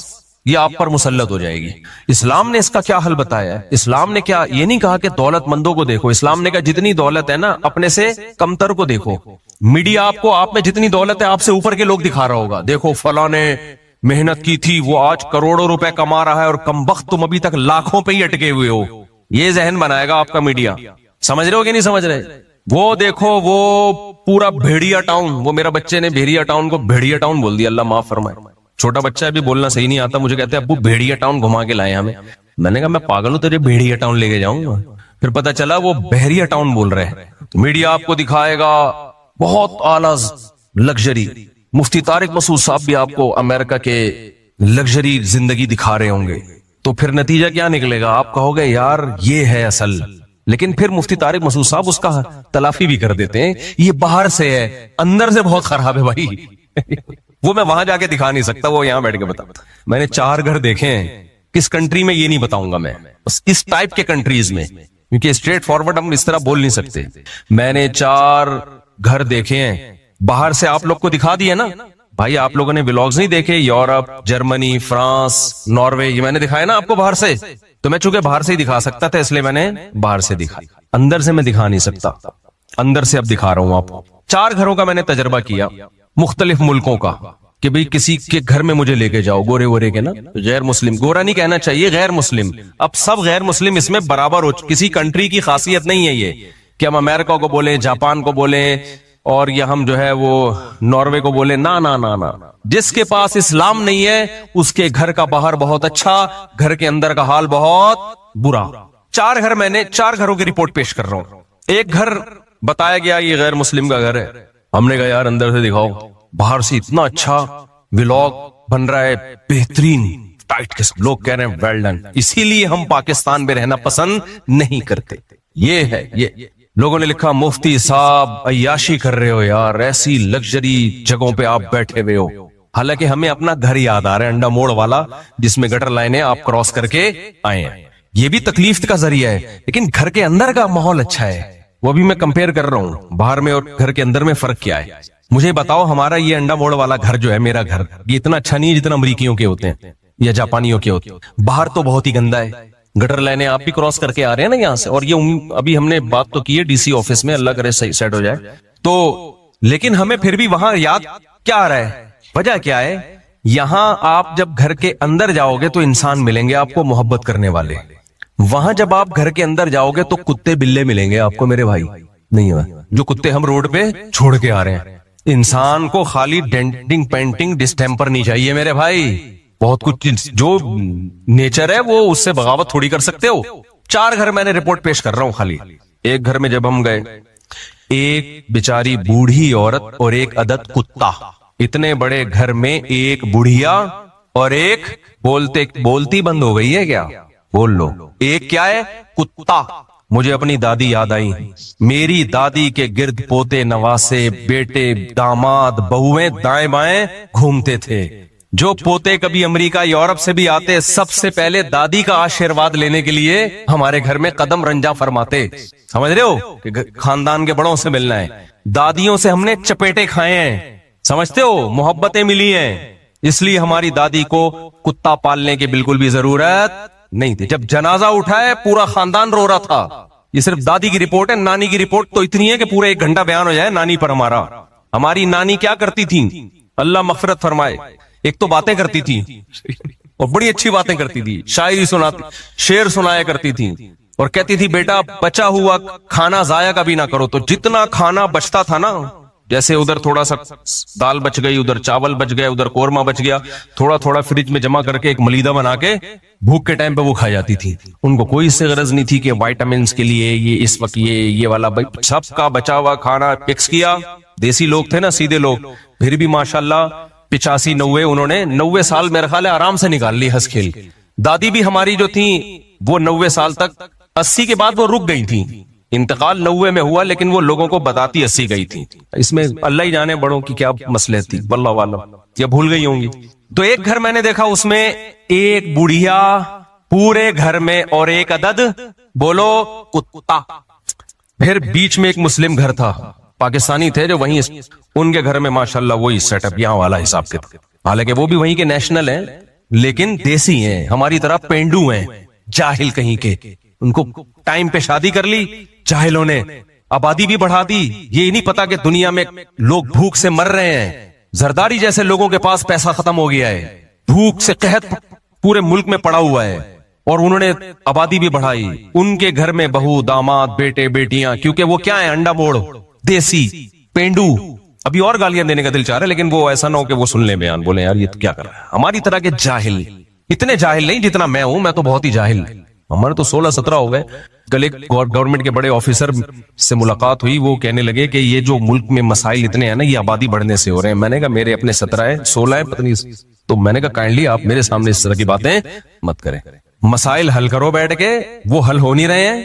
یہ آپ پر مسلط ہو جائے گی. اسلام نے اس کا کیا حل بتایا ہے, اسلام نے کیا یہ نہیں کہا کہ دولت مندوں کو دیکھو, اسلام نے کہا جتنی دولت ہے نا اپنے سے کمتر کو دیکھو. میڈیا آپ کو آپ میں جتنی دولت ہے آپ سے اوپر کے لوگ دکھا رہا ہوگا, دیکھو فلاں نے محنت کی تھی وہ آج کروڑوں روپے کما رہا ہے اور کمبخت تم ابھی تک لاکھوں پہ ہی اٹکے ہوئے ہو. یہ ذہن بنائے گا آپ کا میڈیا. سمجھ رہے ہو کہ نہیں سمجھ رہے. وہ دیکھو وہ پورا بھیڑیا ٹاؤن, وہ میرا بچے نے بھیڑیا ٹاؤن کو بھیڑیا ٹاؤن بول دیا, اللہ معاف فرمائے. چھوٹا بچہ ہے بھی بولنا صحیح نہیں آتا, مجھے کہتے ہیں ابو بھیڑیا ٹاؤن گھما کے لائے ہمیں. میں نے کہا میں پاگل ہوں تجھے بھیڑیا ٹاؤن لے کے جاؤں گا. پھر پتا چلا وہ بحریہ ٹاؤن بول رہے ہیں. میڈیا آپ کو دکھائے گا بہت اعلیٰ لگژری. مفتی طارق مسعود صاحب بھی آپ کو امریکہ کے لگژری زندگی دکھا رہے ہوں گے. تو پھر نتیجہ کیا نکلے گا, آپ کہو گے یار یہ ہے اصل, لیکن پھر مفتی طارق مسعود صاحب اس کا تلافی بھی کر دیتے ہیں، یہ باہر سے ہے اندر سے بہت خراب ہے بھائی وہ میں وہاں جا کے دکھا نہیں سکتا، وہ یہاں بیٹھ کے بتا. میں نے 4 گھر دیکھے ہیں، کس کنٹری میں یہ نہیں بتاؤں گا میں، بس اس ٹائپ کے کنٹریز میں، کیونکہ اسٹریٹ فارورڈ ہم اس طرح بول نہیں سکتے. میں نے 4 گھر دیکھے ہیں باہر سے، آپ لوگ کو دکھا دیے نا بھائی. آپ لوگوں نے ولاگز نہیں دیکھے، یورپ، جرمنی، فرانس، ناروے، یہ میں نے دکھایا نا آپ کو باہر سے. تو میں چونکہ باہر سے ہی دکھا سکتا تھا اس لیے میں نے باہر سے دکھایا، اندر سے میں دکھا نہیں سکتا. اندر سے اب دکھا رہا ہوں آپ کو. 4 گھروں کا میں نے تجربہ کیا مختلف ملکوں کا، کہ بھئی کسی کے گھر میں مجھے لے کے جاؤ، گورے وورے کے نا، غیر مسلم، گورا نہیں کہنا چاہیے، غیر مسلم. اب سب غیر مسلم اس میں برابر ہو، کسی کنٹری کی خاصیت نہیں ہے یہ کہ ہم امریکہ کو بولیں، جاپان کو بولیں، اور یا ہم جو ہے وہ ناروے کو بولیں. نا نا نا نا، جس کے پاس اسلام نہیں ہے اس کے گھر کا باہر بہت اچھا، گھر کے اندر کا حال بہت برا. 4 گھر میں نے 4 گھروں کی رپورٹ پیش کر رہا ہوں. ایک گھر بتایا گیا یہ غیر مسلم کا گھر ہے، ہم نے کہا یار اندر سے دکھاؤ. باہر سے اتنا اچھا ولاگ بن رہا ہے، بہترین ٹائٹ قسم، لوگ کہہ رہے ہیں ویل ڈن. اسی لیے ہم پاکستان میں رہنا پسند نہیں کرتے. یہ ہے، یہ لوگوں نے لکھا مفتی صاحب عیاشی کر رہے ہو یار، ایسی لگژری جگہوں پہ آپ بیٹھے ہوئے ہو. حالانکہ ہمیں اپنا گھر یاد آ رہا ہے، انڈا موڑ والا، جس میں گٹر لائنیں آپ کراس کر کے آئے ہیں. یہ بھی تکلیف کا ذریعہ ہے، لیکن گھر کے اندر کا ماحول اچھا ہے. وہ بھی میں کمپیئر کر رہا ہوں باہر میں اور گھر کے اندر میں فرق کیا ہے. مجھے بتاؤ ہمارا یہ انڈا موڑ والا گھر جو ہے، میرا گھر، یہ اتنا اچھا نہیں ہے جتنا امریکیوں کے ہوتے ہیں یا جاپانیوں کے ہوتے ہیں. باہر تو بہت ہی گندا ہے، گٹر لائنیں آپ بھی کراس کر کے آ رہے ہیں نا یہاں سے. اور یہ ابھی ہم نے بات تو کی ہے ڈی سی آفس میں، اللہ کرے صحیح سیٹ ہو جائے تو. لیکن ہمیں پھر بھی وہاں یاد کیا آ رہا ہے، وجہ کیا ہے؟ یہاں آپ جب گھر کے اندر جاؤ گے تو انسان ملیں گے آپ کو محبت کرنے والے. وہاں جب آپ گھر کے اندر جاؤ گے تو کتے بلے ملیں گے آپ کو میرے بھائی. نہیں ہے جو کتے ہم روڈ پہ چھوڑ کے آ رہے ہیں. انسان کو خالی ڈینٹنگ پینٹنگ ڈسٹیمپر نہیں چاہیے میرے بھائی، بہت کچھ جو نیچر ہے وہ اس سے بغاوت تھوڑی کر سکتے ہو. 4 گھر میں نے رپورٹ پیش کر رہا ہوں خالی. ایک گھر میں جب ہم گئے، ایک بیچاری بوڑھی عورت اور ایک عدد کتا. اتنے بڑے گھر میں ایک بڑھیا اور ایک بولتی بند ہو گئی ہے کیا؟ بول لو. ایک کیا ہے؟ کتا. مجھے اپنی دادی یاد آئی. میری دادی کے گرد پوتے نواسے، بیٹے، داماد، بہویں دائیں بائیں گھومتے تھے. جو پوتے کبھی امریکہ یورپ سے بھی آتے، سب سے پہلے دادی کا آشیرواد لینے کے لیے ہمارے گھر میں قدم رنجا فرماتے. سمجھ رہے ہو کہ خاندان کے بڑوں سے ملنا ہے. دادیوں سے ہم نے چپیٹے کھائے ہیں، سمجھتے ہو، محبتیں ملی ہیں. اس لیے ہماری دادی کو کتا پالنے کی بالکل بھی ضرورت نہیں تھی. جب جنازہ اٹھائے پورا خاندان رو رہا تھا. یہ صرف دادی کی رپورٹ ہے. نانی کی رپورٹ تو اتنی ہے کہ پورا 1 گھنٹہ بیان ہو جائے نانی پر ہمارا. ہماری نانی کیا کرتی تھی، اللہ مغفرت فرمائے. ایک تو باتیں کرتی تھی اور بڑی اچھی باتیں کرتی تھی، شاعری سناتی، شعر سنایا کرتی تھی، اور کہتی تھی بیٹا بچا ہوا کھانا ضائع کبھی نہ کرو. تو جتنا کھانا بچتا تھا نا، جیسے ادھر تھوڑا سا دال بچ گئی، ادھر چاول بچ گیا، ادھر قورمہ بچ گیا، تھوڑا تھوڑا فریج میں جمع کر کے ایک ملیدہ بنا کے بھوک کے ٹائم پہ وہ کھا جاتی تھی. ان کو کوئی اس سے غرض نہیں تھی کہ وائٹامنز کے لیے یہ اس وقت یہ والا. سب کا بچا ہوا کھانا فکس کیا. دیسی لوگ تھے نا، سیدھے لوگ. پھر بھی ماشاءاللہ 85-90 انہوں نے 90 سال میرے خیال ہے آرام سے نکال لی ہنس کھیل. دادی بھی ہماری جو تھی وہ 90 سال تک، 80 کے بعد وہ رک گئی تھی. انتقال 90 میں ہوا، لیکن وہ لوگوں کو بتاتی 80 گئی تھی. اس میں اللہ ہی جانے بڑوں کی کیا مسئلے تھی، واللہ عالم، یا بھول گئی ہوں گی. تو ایک گھر میں نے دیکھا، اس میں ایک بڑھیا پورے گھر میں اور ایک عدد بولو کتا. پھر بیچ میں ایک مسلم گھر تھا، پاکستانی تھے جو وہیں، ان کے گھر میں ماشاءاللہ وہی سیٹ اپ یہاں والا حساب کے تھا. حالانکہ وہ بھی وہیں کے نیشنل ہیں لیکن دیسی ہیں، ہماری طرح پینڈو ہیں، جاہل کہیں کے. ان کو ٹائم پہ شادی کر لی جاہلوں نے، آبادی بھی بڑھا دی. یہ نہیں پتا کہ دنیا میں لوگ بھوک سے مر رہے ہیں. زرداری جیسے لوگوں کے پاس پیسہ ختم ہو گیا ہے، بھوک سے قحط پورے ملک میں پڑا ہوا ہے، اور انہوں نے آبادی بھی بڑھائی. ان کے گھر میں بہو، داماد، بیٹے، بیٹیاں، کیونکہ وہ کیا ہے، انڈا موڑ، دیسی، پینڈو. ابھی اور گالیاں دینے کا دل چاہ رہا ہے، لیکن وہ ایسا نہ ہو کہ وہ سن لیں بیان، بولیں یار یہ کیا کر رہا ہے. ہماری طرح کے جاہل، اتنے جاہل نہیں جتنا میں ہوں، میں تو بہت ہی جاہل. ہمارے تو 16-17 ہو گئے. کل ایک گورنمنٹ کے بڑے آفیسر سے ملاقات ہوئی، وہ کہنے لگے کہ یہ جو ملک میں مسائل اتنے ہیں نا، یہ آبادی بڑھنے سے ہو رہے ہیں. میں نے کہا میرے اپنے 17 ہیں، 16 ہیں، پتہ نہیں. تو میں نے کہا کائنڈلی آپ میرے سامنے اس طرح کی باتیں مت کریں، مسائل حل کرو بیٹھ کے. وہ حل ہو نہیں رہے ہیں،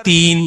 3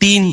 3।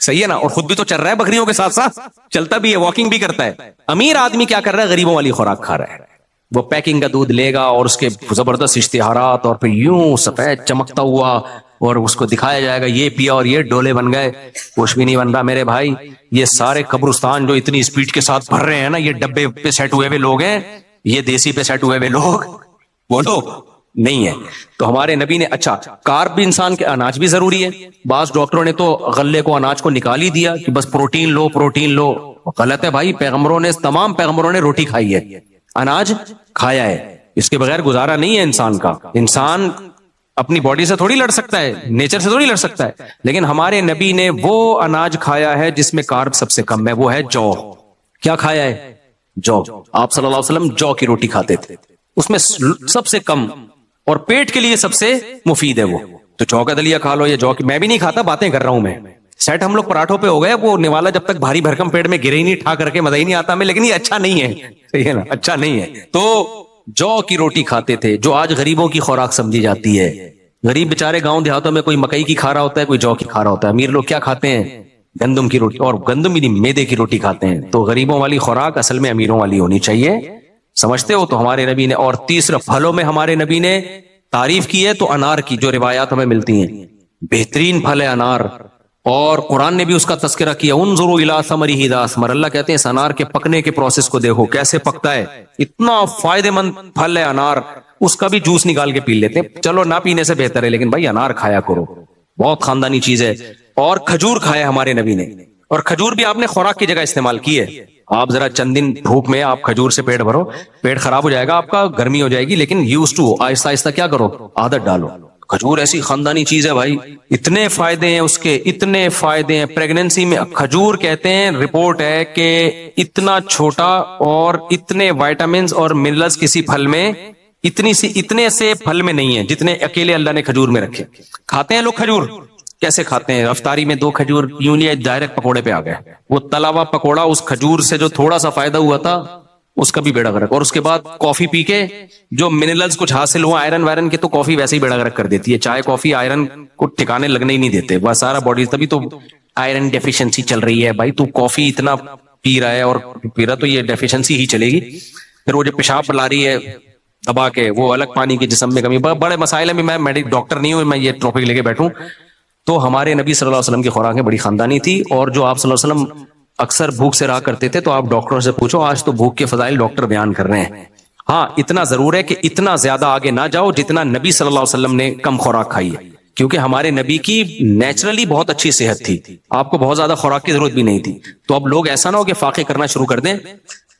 صحیح ہے نا, اور خود بھی تو چل رہا ہے بکریوں کے ساتھ ساتھ, چلتا بھی ہے, واکنگ بھی کرتا ہے. امیر آدمی کیا کر رہا ہے, غریبوں والی خوراک کھا رہا ہے. وہ پیکنگ کا دودھ لے گا اور اس کے زبردست اشتہارات, اور پھر یوں سفید چمکتا ہوا, اور اس کو دکھایا جائے گا یہ پیا اور یہ ڈولے بن گئے. کچھ بھی نہیں بن رہا میرے بھائی. یہ سارے قبرستان جو اتنی اسپیڈ کے ساتھ بھر رہے ہیں نا, یہ ڈبے پہ سیٹ ہوئے ہوئے لوگ ہیں, یہ دیسی پہ سیٹ ہوئے ہوئے لوگ وہ لوگ نہیں ہے. تو ہمارے نبی نے, اچھا کارب بھی انسان کے, اناج بھی ضروری ہے. بعض ڈاکٹروں نے تو غلے کو, اناج کو نکال ہی دیا کہ بس پروٹین لو پروٹین لو. غلط ہے بھائی, پیغمبروں نے, تمام پیغمبروں نے روٹی کھائی ہے, اناج کھایا ہے. اس کے بغیر گزارا نہیں ہے انسان کا. انسان اپنی باڈی سے تھوڑی لڑ سکتا ہے, نیچر سے تھوڑی لڑ سکتا ہے, لیکن ہمارے نبی نے وہ اناج کھایا ہے جس میں کارب سب سے کم ہے, وہ ہے جو. کیا کھایا ہے؟ جو. آپ صلی اللہ علیہ وسلم جو کی روٹی کھاتے تھے, اس میں سب سے کم اور پیٹ کے لیے سب سے مفید ہے وہ. تو جو کا دلیا کھا لو, یا جو, میں بھی نہیں کھاتا, باتیں کر رہا ہوں میں. سیٹ ہم لوگ پراٹھوں پہ ہو گئے, وہ نوالا جب تک بھاری بھرکم پیٹ میں گرے ہی نہیں ٹھا کر کے مزہ ہی نہیں آتا ہمیں, لیکن یہ اچھا نہیں ہے. صحیح ہے نا, اچھا نہیں ہے. تو جو کی روٹی کھاتے تھے, جو آج غریبوں کی خوراک سمجھی جاتی ہے. غریب بےچارے گاؤں دیہاتوں میں کوئی مکئی کی کھا رہا ہوتا ہے, کوئی جو کی کھا رہا ہوتا ہے. امیر لوگ کیا کھاتے ہیں؟ گندم کی روٹی, اور گندم بھی نہیں, میدے کی روٹی کھاتے ہیں. تو غریبوں والی خوراک اصل میں امیروں والی ہونی چاہیے, سمجھتے ہو؟ تو ہمارے نبی نے, اور تیسرا پھلوں میں ہمارے نبی نے تعریف کی ہے تو انار کی, جو روایات ہمیں ملتی ہیں, بہترین پھل ہے انار. اور قرآن نے بھی اس کا تذکرہ کیا, انظروا الی ثمرہ اذا اثمر. اللہ کہتے ہیں اس انار کے پکنے کے پروسیس کو دیکھو کیسے پکتا ہے, اتنا فائدہ مند پھل ہے انار. اس کا بھی جوس نکال کے پی لیتے ہیں, چلو نہ پینے سے بہتر ہے, لیکن بھائی انار کھایا کرو, بہت خاندانی چیز ہے. اور کھجور کھایا ہمارے نبی نے, اور کھجور بھی آپ نے خوراک کی جگہ استعمال کی ہے. آپ ذرا چند دن دھوپ میں آپ کھجور سے پیٹ بھرو, پیٹ خراب ہو جائے گا آپ کا, گرمی ہو جائے گی, لیکن یوز ٹو, آہستہ آہستہ کیا کرو, عادت ڈالو. کھجور ایسی خاندانی چیز ہے بھائی, اتنے فائدے ہیں اس کے, اتنے فائدے ہیں. پریگننسی میں کھجور کہتے ہیں, رپورٹ ہے کہ اتنا چھوٹا اور اتنے وائٹامنز اور منرلز کسی پھل میں, اتنے سے پھل میں نہیں ہے جتنے اکیلے اللہ نے کھجور میں رکھے. کھاتے ہیں لوگ کھجور, کیسے کھاتے ہیں؟ افطاری میں 2 کھجور یوں لیا, ڈائریکٹ پکوڑے پہ آ گئے. وہ تلا ہوا پکوڑا, اس کھجور سے جو تھوڑا سا فائدہ ہوا تھا اس کا بھی بیڑا غرق. اور اس کے بعد کافی پی کے جو منرلز کچھ حاصل ہوا, آئرن وائرن کے, تو کافی ویسے ہی بیڑا غرق کر دیتی ہے. چائے کافی آئرن کو ٹھکانے لگنے ہی نہیں دیتے, وہ سارا باڈی, تبھی تو آئرن ڈیفیشنسی چل رہی ہے بھائی. تو کافی اتنا پی رہا ہے اور پی رہا, تو یہ ڈیفیشنسی ہی چلے گی. پھر وہ جو پیشاب لا رہی ہے دبا کے, وہ الگ, پانی کے جسم میں کمی, بڑے مسائل ہیں. میں ڈاکٹر نہیں ہوں, میں یہ ٹاپک لے کے بیٹھوں. تو ہمارے نبی صلی اللہ علیہ وسلم کی خوراکیں بڑی خاندانی تھی. اور جو آپ صلی اللہ علیہ وسلم اکثر بھوک سے رہا کرتے تھے, تو آپ ڈاکٹروں سے پوچھو, آج تو بھوک کے فضائل ڈاکٹر بیان کر رہے ہیں. ہاں اتنا ضرور ہے کہ اتنا زیادہ آگے نہ جاؤ جتنا نبی صلی اللہ علیہ وسلم نے کم خوراک کھائی ہے, کیونکہ ہمارے نبی کی نیچرلی بہت اچھی صحت تھی, آپ کو بہت زیادہ خوراک کی ضرورت بھی نہیں تھی. تو اب لوگ ایسا نہ ہو کہ فاقے کرنا شروع کر دیں,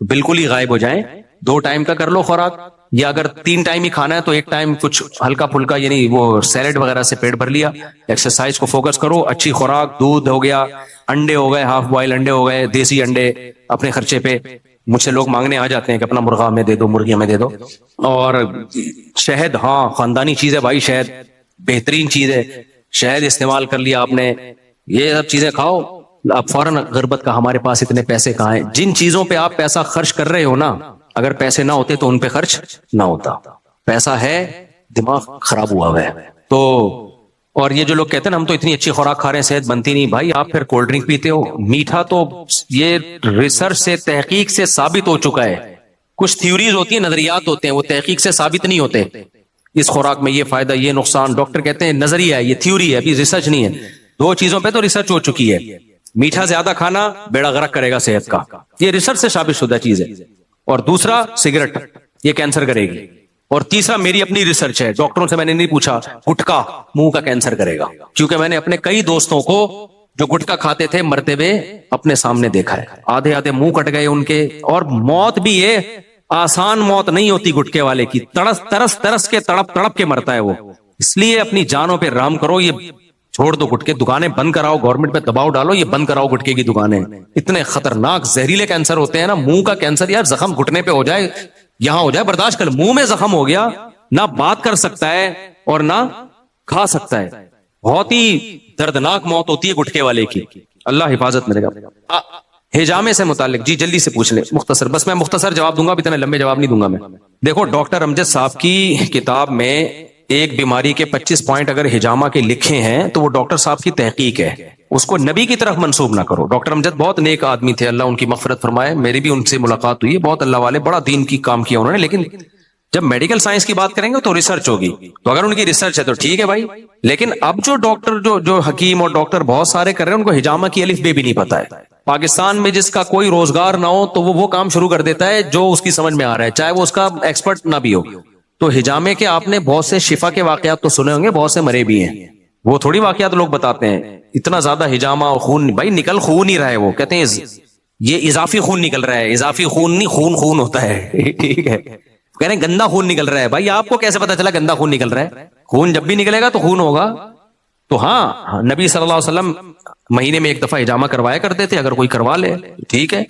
بالکل ہی غائب ہو جائیں. 2 ٹائم کا کر لو خوراک, یا اگر 3 ٹائم ہی کھانا ہے تو 1 ٹائم کچھ ہلکا پھلکا, یعنی وہ سیلڈ وغیرہ سے پیٹ بھر لیا. ایکسرسائز کو فوکس کرو, اچھی خوراک, دودھ ہو گیا, انڈے ہو گئے, ہاف بوائل انڈے ہو گئے, دیسی انڈے اپنے خرچے پہ. مجھ سے لوگ مانگنے آ جاتے ہیں کہ اپنا مرغا ہمیں دے دو, مرغی ہمیں دے دو. اور شہد, ہاں خاندانی چیز ہے بھائی, شہد بہترین چیز ہے. شہد استعمال کر لیا آپ نے, یہ سب چیزیں کھاؤ. اب فوراً غربت کا, ہمارے پاس اتنے پیسے کہاں ہیں؟ جن چیزوں پہ آپ پیسہ خرچ کر رہے ہو نا, اگر پیسے نہ ہوتے تو ان پہ خرچ نہ ہوتا. پیسہ ہے, دماغ خراب ہوا ہے. تو اور یہ جو لوگ کہتے ہیں نا ہم تو اتنی اچھی خوراک کھا رہے ہیں صحت بنتی نہیں, بھائی آپ پھر کولڈ ڈرنک پیتے ہو. میٹھا تو یہ ریسرچ سے, تحقیق سے ثابت ہو چکا ہے. کچھ تھیوریز ہوتی ہیں, نظریات ہوتے ہیں, وہ تحقیق سے ثابت نہیں ہوتے. اس خوراک میں یہ فائدہ, یہ نقصان, ڈاکٹر کہتے ہیں نظریہ ہے, یہ تھیوری ہے, ابھی ریسرچ نہیں ہے. 2 چیزوں پہ تو ریسرچ ہو چکی ہے. میٹھا زیادہ کھانا بیڑا غرق کرے گا صحت کا, یہ ریسرچ سے ثابت شدہ چیز ہے. اور دوسرا سگریٹ, یہ کینسر کرے گی. اور تیسرا میری اپنی ریسرچ ہے, ڈاکٹروں سے میں نے نہیں پوچھا, گٹکا منہ کا کینسر کرے گا. کیونکہ میں نے اپنے کئی دوستوں کو جو گٹکا کھاتے تھے مرتے ہوئے اپنے سامنے دیکھا ہے. آدھے منہ کٹ گئے ان کے, اور موت بھی یہ آسان موت نہیں ہوتی گٹکے والے کی, ترس کے تڑپ کے مرتا ہے وہ. اس لیے اپنی جانوں پہ رحم کرو, یہ چھوڑ دو گٹکے, دکانیں بند کراؤ, گورنمنٹ پہ دباؤ ڈالو, یہ بند کراؤ گٹکے کی دکانیں. اتنے خطرناک زہریلے کینسر ہوتے ہیں نا. منہ کا کینسر یار, زخم گھٹنے پہ ہو جائے, یہاں ہو جائے, برداشت کر. منہ میں زخم ہو گیا, نہ بات کر سکتا ہے اور نہ کھا سکتا ہے. بہت ہی دردناک موت ہوتی ہے گٹکے والے کی, اللہ حفاظت میں رہے گا. ہجامے سے متعلق جی جلدی سے پوچھ لیں, مختصر, بس میں مختصر جواب دوں گا, اتنے لمبے جواب نہیں دوں گا میں. دیکھو ڈاکٹر امجد صاحب کی کتاب میں ایک بیماری کے 25 پوائنٹ اگر ہجامہ کے لکھے ہیں تو وہ ڈاکٹر صاحب کی تحقیق ہے. اس کو نبی کی طرف منسوب نہ کرو. ڈاکٹر امجد بہت نیک آدمی تھے, اللہ ان کی مغفرت فرمائے, میری بھی ان سے ملاقات ہوئی ہے, بہت اللہ والے, بڑا دین کی کام کیا انہوں نے. لیکن جب میڈیکل سائنس کی بات کریں گے تو ریسرچ ہوگی, تو اگر ان کی ریسرچ ہے تو ٹھیک ہے بھائی. لیکن اب جو ڈاکٹر جو حکیم اور ڈاکٹر بہت سارے کر رہے ہیں, ان کو حجامہ کی الف بے بھی نہیں پتا ہے. پاکستان میں جس کا کوئی روزگار نہ ہو تو وہ کام شروع کر دیتا ہے جو اس کی سمجھ میں آ رہا ہے, چاہے وہ اس کا ایکسپرٹ نہ بھی ہو. تو حجامے کے آپ نے بہت سے شفا کے واقعات تو سنے ہوں گے, بہت سے مرے بھی ہیں. وہ تھوڑی واقعات لوگ بتاتے ہیں, اتنا زیادہ حجامہ اور خون, بھائی نکل خون ہی رہا ہے. وہ کہتے ہیں یہ اضافی خون نکل رہا ہے, اضافی خون نہیں, خون ہوتا ہے. ٹھیک ہے, کہہ رہے ہیں گندا خون نکل رہا ہے. بھائی آپ کو کیسے پتا چلا گندا خون نکل رہا ہے؟ خون جب بھی نکلے گا تو خون ہوگا. تو ہاں, نبی صلی اللہ علیہ وسلم مہینے میں ایک دفعہ حجامہ کروایا کرتے تھے, اگر کوئی کروا لے ٹھیک ہے.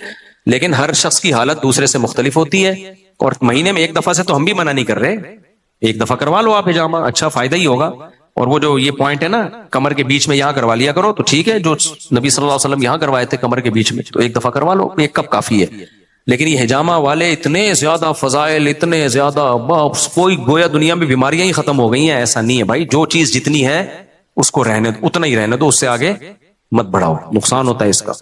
لیکن ہر شخص کی حالت دوسرے سے مختلف ہوتی ہے, اور مہینے میں ایک دفعہ سے تو ہم بھی منع نہیں کر رہے. ایک دفعہ کروا لو آپ حجامہ, اچھا فائدہ ہی ہوگا. اور وہ جو یہ پوائنٹ ہے نا کمر کے بیچ میں, یہاں کروا لیا کرو تو ٹھیک ہے. جو نبی صلی اللہ علیہ وسلم یہاں کروائے تھے کمر کے بیچ میں, تو ایک دفعہ کروا لو, ایک کپ کافی ہے. لیکن یہ حجامہ والے اتنے زیادہ فضائل, اتنے زیادہ, کوئی گویا دنیا میں بیماریاں ہی ختم ہو گئی ہیں, ایسا نہیں ہے بھائی. جو چیز جتنی ہے اس کو رہنے دو, اتنا ہی رہنے دو, اس سے آگے مت بڑھاؤ, نقصان ہوتا ہے اس کا.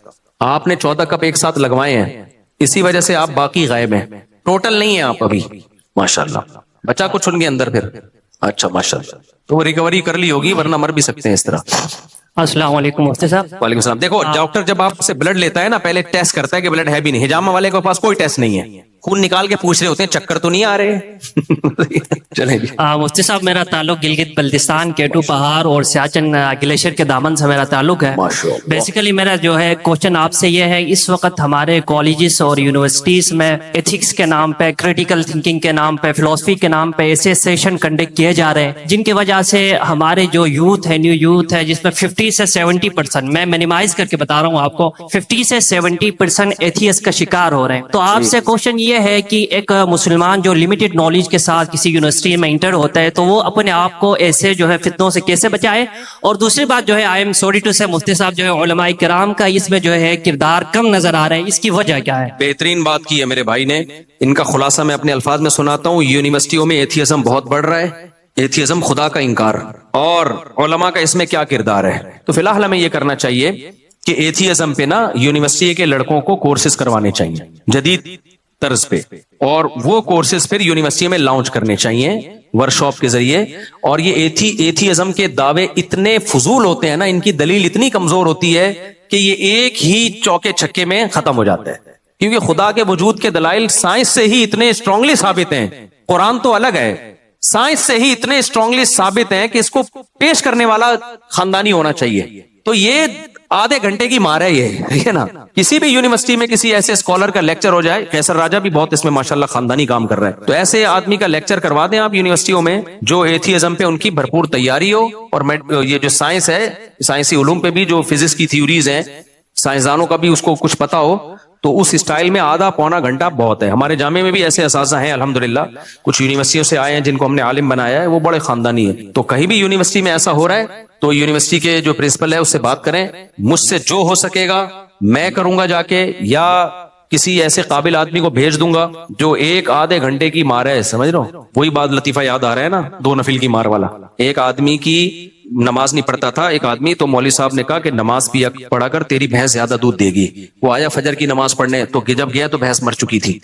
آپ نے 14 کپ ایک ساتھ لگوائے ہیں, اسی وجہ سے آپ باقی غائب ہیں, ٹوٹل نہیں ہیں آپ ابھی. ماشاءاللہ, بچہ کچھ ان کے اندر پھر, اچھا ماشاءاللہ, تو وہ ریکوری کر لی ہوگی, ورنہ مر بھی سکتے ہیں اس طرح. السلام علیکم مفتی صاحب. وعلیکم السلام. دیکھو ڈاکٹر جب آپ سے بلڈ لیتا ہے نا, پہلے ٹیسٹ کرتا ہے کہ بلڈ ہے بھی نہیں. حجامہ والے کے پاس کوئی ٹیسٹ نہیں ہے, خون نکال کے پوچھ رہے ہوتے ہیں چکر تو نہیں آ رہے. چلیں جی. مفتی صاحب میرا تعلق گلگت بلتستان, کیٹو پہاڑ اور سیاچن گلیشیر کے دامن سے میرا تعلق ہے. بیسیکلی میرا جو ہے کوشچن آپ سے یہ ہے, اس وقت ہمارے کالجز اور یونیورسٹیز میں ایتھکس کے نام پہ, کریٹیکل تھنکنگ کے نام پہ, فلسفی کے نام پہ ایسے سیشن کنڈکٹ کیے جا رہے ہیں جن کی وجہ سے ہمارے جو یوتھ ہے, نیو یوتھ ہے, جس میں 50 سے 70%, میں منیمائز کر کے بتا رہا ہوں آپ کو, 50 سے 70% ایتھیس کا شکار ہو رہے ہیں. تو آپ سے کوشچن یہ ہے کہ ایک مسلمان جو لمیٹڈ نالج کے ساتھ کسی یونیورسٹی میں انٹر ہوتا ہے تو وہ اپنے آپ کو ایسے جو ہے فتنوں سے کیسے بچائے. اور دوسری بات جو ہے, آئی ایم سوری ٹو سے مفتی صاحب جو ہے علماء کرام کا اس میں جو ہے کردار کم نظر آ رہا ہے, اس کی وجہ کیا ہے؟ بہترین بات کی ہے میرے بھائی نے, ان کا خلاصہ میں اپنے الفاظ میں سناتا ہوں. یونیورسٹیوں میں ایتھیزم بہت بڑھ رہا ہے, ایتھیزم خدا کا انکار, اور علماء کا اس میں کیا کردار ہے. تو فی الحال ہمیں یہ کرنا چاہیے کہ ایتھیزم پہ نا یونیورسٹی کے لڑکوں کو کورسز کروانے چاہیے جدید طرز پہ, اور وہ کورسز پھر یونیورسٹی میں لانچ کرنے چاہیے ورکشاپ کے ذریعے. اور یہ ایتھیزم کے دعوے اتنے فضول ہوتے ہیں نا, ان کی دلیل اتنی کمزور ہوتی ہے کہ یہ ایک ہی چوکے چھکے میں ختم ہو جاتا ہے. کیونکہ خدا کے وجود کے دلائل سائنس سے ہی اتنے اسٹرانگلی ثابت ہیں, قرآن تو الگ ہے, سائنس سے ہی اتنے اسٹرانگلی ثابت ہیں کہ اس کو پیش کرنے والا خاندانی ہونا چاہیے. تو یہ آدھے گھنٹے کی مار ہے یہ, ٹھیک ہے نا. کسی بھی یونیورسٹی میں کسی ایسے اسکالر کا لیکچر ہو جائے, کیسر راجہ بھی بہت اس میں ماشاءاللہ خاندانی کام کر رہا ہے, تو ایسے آدمی کا لیکچر کروا دیں آپ یونیورسٹیوں میں جو ایتھیزم پہ ان کی بھرپور تیاری ہو. اور یہ جو سائنس ہے, سائنسی علوم پہ بھی جو فزکس کی تھیوریز ہیں, سائنسدانوں کا بھی اس کو کچھ پتا ہو, تو اس اسٹائل میں آدھا پونا گھنٹہ بہت ہے. ہمارے جامعہ میں بھی ایسے اساتذہ ہیں الحمدللہ, کچھ یونیورسٹیوں سے آئے ہیں جن کو ہم نے عالم بنایا ہے, وہ بڑے خاندانی ہیں. تو کہیں بھی یونیورسٹی میں ایسا ہو رہا ہے تو یونیورسٹی کے جو پرنسپل ہے اس سے بات کریں. مجھ سے جو ہو سکے گا میں کروں گا جا کے, یا کسی ایسے قابل آدمی کو بھیج دوں گا جو ایک آدھے گھنٹے کی مار ہے. سمجھ رہا ہوں, وہی بات لطیفہ یاد آ رہا ہے نا, 2 نفل کی مار والا. ایک آدمی کی نماز نہیں پڑھتا تھا ایک آدمی, تو مولوی صاحب نے کہا کہ نماز پڑھا کر, تیری بھینس زیادہ دودھ دے گی. وہ آیا فجر کی نماز پڑھنے, تو جب گیا تو بھینس مر چکی تھی.